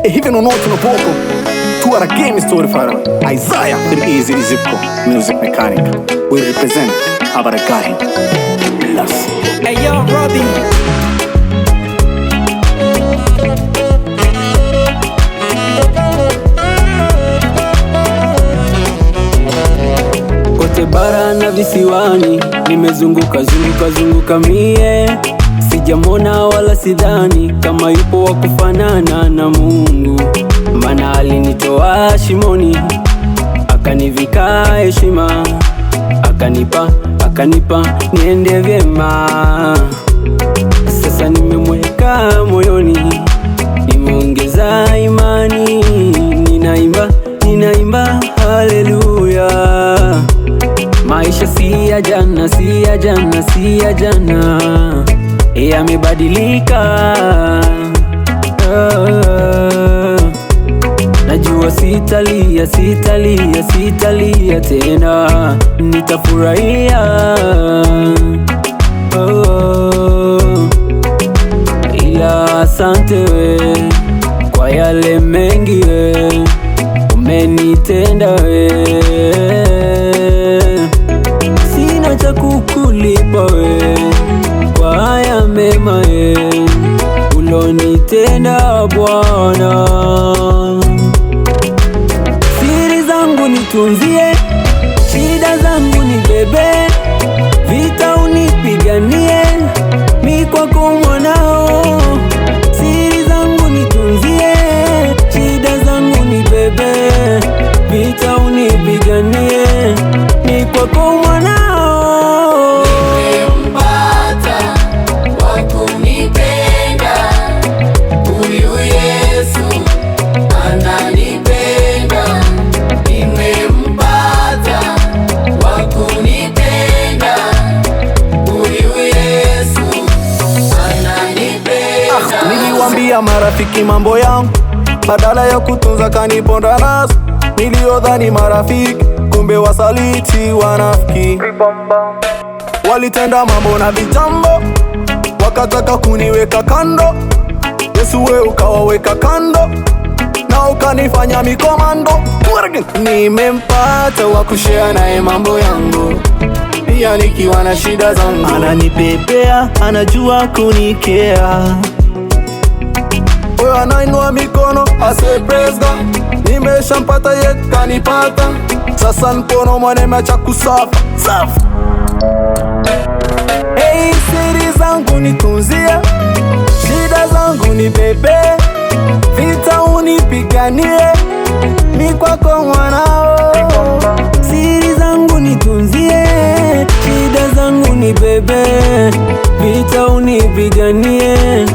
Hivi nonote no pouco. Tu are a game story fara. Isaiah for easy zippo. Music mechanic. We represent Abaragari. Plus. Hey yo, Robbie. Kote bara na visiwani nimezunguka mie, sijamona wala sidhani kama yupo wa kufanana na Mungu. Maana alinitoa shimoni, akanivika heshima, akanipa niende vyema. Sasa nimemweka moyoni, nimeongeza imani, ninaimba haleluya. Maisha si ya jana, yamebadilika. Najua sitalia tena, nitafurahia. Ila asante we kwa yale mengi we umenitenda we, sina cha kukulipa we kwa haya mema we ulonitenda Bwana. Siri zangu nitunzie, shida zangu nibebe, vita unipiganie, mi kwako mwanao. Siri zangu nitunzie, shida zangu nibebe, vita unipiganie, mi kwako mwanao. Nimempata wa kunipenda, huyu Yesu ananipenda. Nimempata wa kunipenda, huyu Yesu ananipenda. Niliwaambia marafiki mambo yangu, badala ya kutunza kaniponda nazo. Niliodhani marafiki, kumbe wasaliti wanafiki. Walitenda mambo na vitambo, wakataka kuniweka kando. Yesu we ukawaweka kando, na ukanifanya mikomando. Nimempata wa kushare naye mambo yangu, pia nikiwa na shida zangu. Ananipepea, anajua kunikea. Oyo anainua mikono, ase praise God. Nimeshampata ye kanipata, sasa mkono mwaneme cha kusafa safa. Hey, siri zangu nitunzie, shida zangu nibebe, vita unipiganie, mi kwako mwanao. Siri zangu nitunzie, shida zangu nibebe, vita unipiganie,